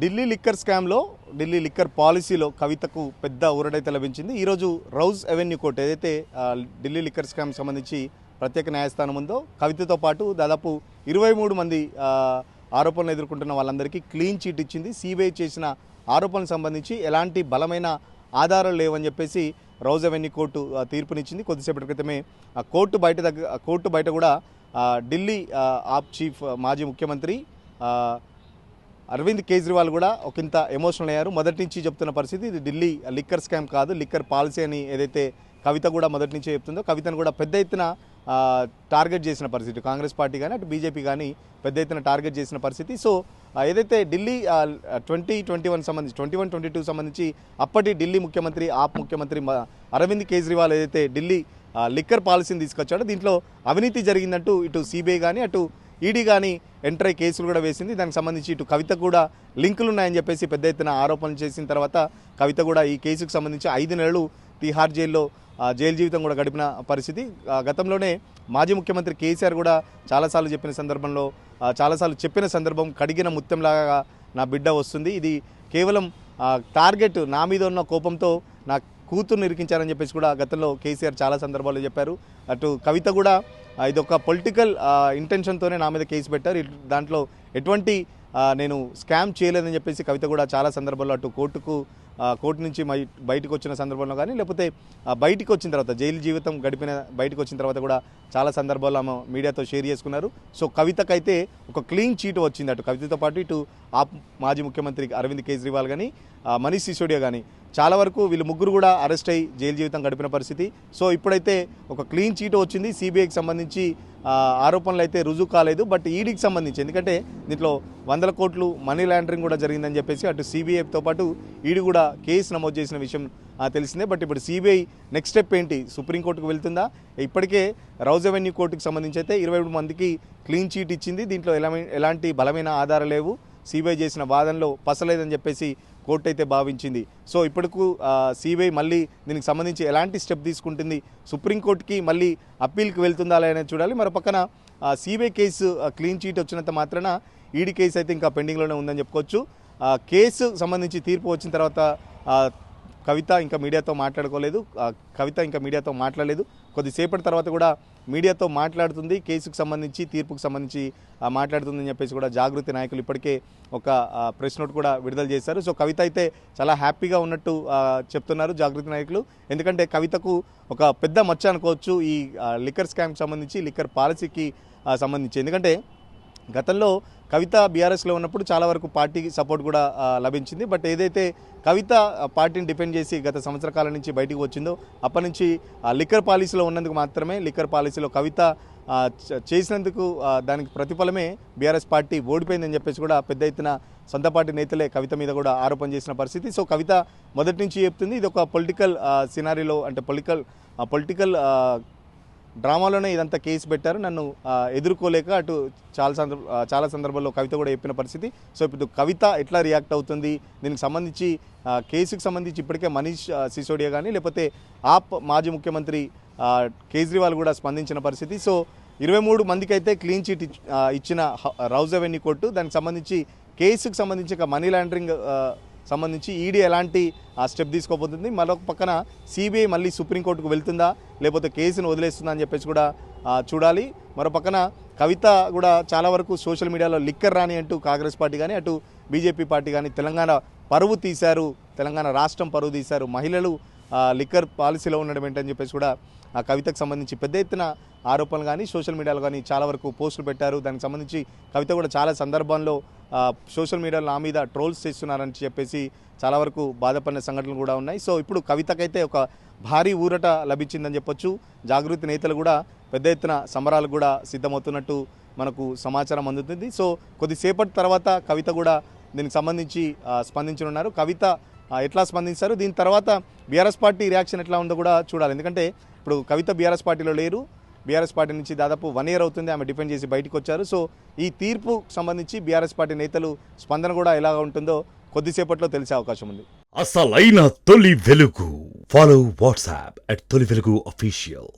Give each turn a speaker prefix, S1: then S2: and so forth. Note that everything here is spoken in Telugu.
S1: ఢిల్లీ లిక్కర్ స్కామ్లో ఢిల్లీ లిక్కర్ పాలసీలో కవితకు పెద్ద ఊరటైతే లభించింది. ఈరోజు రౌజ్ అవెన్యూ కోర్టు ఏదైతే ఢిల్లీ లిక్కర్ స్కామ్ సంబంధించి ప్రత్యేక న్యాయస్థానం ఉందో కవితతో పాటు దాదాపు 23 మంది ఆరోపణలు ఎదుర్కొంటున్న వాళ్ళందరికీ క్లీన్ చీట్ ఇచ్చింది. సిబిఐ చేసిన ఆరోపణలకు సంబంధించి ఎలాంటి బలమైన ఆధారాలు లేవని చెప్పేసి రౌజ్ అవెన్యూ కోర్టు తీర్పునిచ్చింది. కొద్దిసేపటి క్రితమే కోర్టు బయట కూడా ఢిల్లీ ఆప్ చీఫ్ మాజీ ముఖ్యమంత్రి అరవింద్ కేజ్రీవాల్ కూడా ఒకంత ఎమోషనల్ అయ్యారు. మొదటి నుంచి చెప్తున్న పరిస్థితి ఇది ఢిల్లీ లిక్కర్ స్కామ్ కాదు, లిక్కర్ పాలసీ అని ఏదైతే కవిత కూడా మొదటి నుంచే చెప్తుందో కవితను కూడా పెద్ద ఎత్తున టార్గెట్ చేసిన పరిస్థితి కాంగ్రెస్ పార్టీ కానీ అటు బీజేపీ కానీ పెద్ద ఎత్తున టార్గెట్ చేసిన పరిస్థితి. సో ఏదైతే ఢిల్లీ 2021 సంబంధించి 21-22 సంబంధించి అప్పటి ఢిల్లీ ముఖ్యమంత్రి ఆప్ ముఖ్యమంత్రి అరవింద్ కేజ్రీవాల్ ఏదైతే ఢిల్లీ లిక్కర్ పాలసీని తీసుకొచ్చాడో దీంట్లో అవినీతి జరిగిందంటూ ఇటు సిబిఐ కానీ అటు ఈడీ కానీ ఎంటర్ అయ్యి కేసులు కూడా వేసింది. దానికి సంబంధించి ఇటు కవిత కూడా లింకులు ఉన్నాయని చెప్పేసి పెద్ద ఎత్తున ఆరోపణలు చేసిన తర్వాత కవిత కూడా ఈ కేసుకు సంబంధించి 5 నెలలు తిహార్ జైల్లో జైలు జీవితం కూడా గడిపిన పరిస్థితి. గతంలోనే మాజీ ముఖ్యమంత్రి కేసీఆర్ కూడా చాలాసార్లు చెప్పిన సందర్భం కడిగిన ముత్యంలాగా నా బిడ్డ వస్తుంది, ఇది కేవలం టార్గెట్ నా మీద ఉన్న కోపంతో నా కూతుర్ని ఇరికించారని చెప్పేసి కూడా గతంలో కేసీఆర్ చాలా సందర్భాల్లో చెప్పారు. అటు కవిత కూడా ఇది ఒక పొలిటికల్ ఇంటెన్షన్తోనే నా మీద కేసు పెట్టారు, దాంట్లో ఎటువంటి నేను స్కామ్ చేయలేదని చెప్పేసి కవిత కూడా చాలా సందర్భాల్లో అటు కోర్టు నుంచి బయటకు వచ్చిన సందర్భంలో కానీ లేకపోతే బయటకు వచ్చిన తర్వాత జైలు జీవితం గడిపిన బయటకు వచ్చిన తర్వాత కూడా చాలా సందర్భాల్లో ఆమె మీడియాతో షేర్ చేసుకున్నారు. సో కవితకైతే ఒక క్లీన్ చీట్ వచ్చింది. అటు కవితతో పాటు ఇటు మాజీ ముఖ్యమంత్రి అరవింద్ కేజ్రీవాల్ కానీ మనీష్ సిసోడియా కానీ చాలా వరకు వీళ్ళు ముగ్గురు కూడా అరెస్ట్ అయ్యి జైలు జీవితం గడిపిన పరిస్థితి. సో ఇప్పుడైతే ఒక క్లీన్ చీట్ వచ్చింది. సిబిఐకి సంబంధించి ఆరోపణలు అయితే రుజువు కాలేదు, బట్ ఈడీకి సంబంధించి ఎందుకంటే దీంట్లో 100 కోట్లు మనీ లాండరింగ్ కూడా జరిగిందని చెప్పేసి అటు సిబిఐతో పాటు ఈడీ కూడా కేసు నమోదు చేసిన విషయం తెలిసిందే. బట్ ఇప్పుడు సిబిఐ నెక్స్ట్ స్టెప్ ఏంటి, సుప్రీంకోర్టుకు వెళ్తుందా? ఇప్పటికే రౌజ్ అవెన్యూ కోర్టుకు సంబంధించి అయితే 23 మందికి క్లీన్ చీట్ ఇచ్చింది. దీంట్లో ఎలాంటి బలమైన ఆధారాలు లేవు, సిబిఐ చేసిన వాదనలో పసలేదని చెప్పేసి కోర్టు అయితే భావించింది. సో ఇప్పటికు సిబిఐ మళ్ళీ దీనికి సంబంధించి ఎలాంటి స్టెప్ తీసుకుంటుంది, సుప్రీంకోర్టుకి మళ్ళీ అప్పీల్కి వెళ్తుందా అనేది చూడాలి. మరో పక్కన సిబిఐ కేసు క్లీన్ చీట్ వచ్చినంత మాత్రాన ఈడీ కేసు అయితే ఇంకా పెండింగ్లోనే ఉందని చెప్పుకోవచ్చు. కేసు సంబంధించి తీర్పు వచ్చిన తర్వాత కవిత ఇంకా మీడియాతో మాట్లాడలేదు. కొద్దిసేపటి తర్వాత కూడా మీడియాతో మాట్లాడుతుంది, కేసుకు సంబంధించి తీర్పుకు సంబంధించి మాట్లాడుతుందని చెప్పేసి కూడా జాగృతి నాయకులు ఇప్పటికే ఒక ప్రెస్ నోట్ కూడా విడుదల చేశారు. సో కవిత అయితే చాలా హ్యాపీగా ఉన్నట్టు చెప్తున్నారు జాగృతి నాయకులు. ఎందుకంటే కవితకు ఒక పెద్ద మచ్చ అనుకోవచ్చు ఈ లిక్కర్ స్కామ్కి సంబంధించి, లిక్కర్ పాలసీకి సంబంధించి. ఎందుకంటే గతంలో కవిత బీఆర్ఎస్లో ఉన్నప్పుడు చాలా వరకు పార్టీకి సపోర్ట్ కూడా లభించింది. బట్ ఏదైతే కవిత పార్టీని డిపెండ్ చేసి గత సంవత్సర కాలం నుంచి బయటికి వచ్చిందో అప్పటి నుంచి లిక్కర్ పాలసీలో ఉన్నందుకు మాత్రమే లిక్కర్ పాలసీలో కవిత చేసినందుకు దానికి ప్రతిఫలమే బీఆర్ఎస్ పార్టీ ఓడిపోయిందని చెప్పేసి కూడా పెద్ద ఎత్తున సొంత పార్టీ నేతలే కవిత మీద కూడా ఆరోపణ చేసిన పరిస్థితి. సో కవిత మొదటి నుంచి చెప్తుంది ఇది ఒక పొలిటికల్ సినారీలో అంటే పొలిటికల్ డ్రామాలోనే ఇదంతా కేసు పెట్టారు, నన్ను ఎదుర్కోలేక అటు చాలా సందర్భాల్లో కవిత కూడా చెప్పిన పరిస్థితి. సో ఇప్పుడు కవిత ఎట్లా రియాక్ట్ అవుతుంది, దీనికి సంబంధించి కేసుకు సంబంధించి ఇప్పటికే మనీష్ సిసోడియా కానీ లేకపోతే ఆప్ మాజీ ముఖ్యమంత్రి కేజ్రీవాల్ కూడా స్పందించిన పరిస్థితి. సో 23 మందికి అయితే క్లీన్ చీట్ ఇచ్చిన రౌజ్ అవెన్యూ కోర్టు దానికి సంబంధించి కేసుకు సంబంధించి మనీ లాండరింగ్ సంబంధించి ఈడీ ఎలాంటి స్టెప్ తీసుకోబోతుంది, మరొక పక్కన సిబిఐ మళ్ళీ సుప్రీంకోర్టుకు వెళ్తుందా లేకపోతే కేసును వదిలేస్తుందా అని చెప్పేసి కూడా చూడాలి. మరో పక్కన కవిత కూడా చాలా వరకు సోషల్ మీడియాలో లిక్కర్ రాని అంటూ కాంగ్రెస్ పార్టీ కానీ అటు బీజేపీ పార్టీ కానీ తెలంగాణ రాష్ట్రం పరువు తీశారు, మహిళలు లిక్కర్ పాలసీలో ఉండడం ఏంటని చెప్పేసి కూడా ఆ కవితకు సంబంధించి పెద్ద ఎత్తున ఆరోపణలు కానీ సోషల్ మీడియాలో కానీ చాలా వరకు పోస్టులు పెట్టారు. దానికి సంబంధించి కవిత కూడా చాలా సందర్భాల్లో సోషల్ మీడియాలో నా మీద ట్రోల్స్ చేస్తున్నారని చెప్పేసి చాలా వరకు బాధపడిన సంఘటనలు కూడా ఉన్నాయి. సో ఇప్పుడు కవితకైతే ఒక భారీ ఊరట లభించిందని చెప్పొచ్చు. జాగృతి నేతలు కూడా పెద్ద ఎత్తున సంబరాలు కూడా సిద్ధమవుతున్నట్టు మనకు సమాచారం అందుతుంది. సో కొద్దిసేపటి తర్వాత కవిత కూడా దీనికి సంబంధించి స్పందించనున్నారు. కవిత ఎట్లా స్పందిస్తారు, దీని తర్వాత బీఆర్ఎస్ పార్టీ రియాక్షన్ ఎట్లా ఉందో కూడా చూడాలి. ఎందుకంటే ఇప్పుడు కవిత బీఆర్ఎస్ పార్టీలో లేరు, బీఆర్ఎస్ పార్టీ నుంచి దాదాపు 1 year అవుతుంది ఆమె డిఫెండ్ చేసి బయటకు వచ్చారు. సో ఈ తీర్పు సంబంధించి బీఆర్ఎస్ పార్టీ నేతలు స్పందన కూడా ఎలా ఉంటుందో కొద్దిసేపట్లో తెలిసే అవకాశం ఉంది.
S2: అసలైన తొలి వెలుగు. ఫాలో వాట్సాప్ @తొలి వెలుగు official.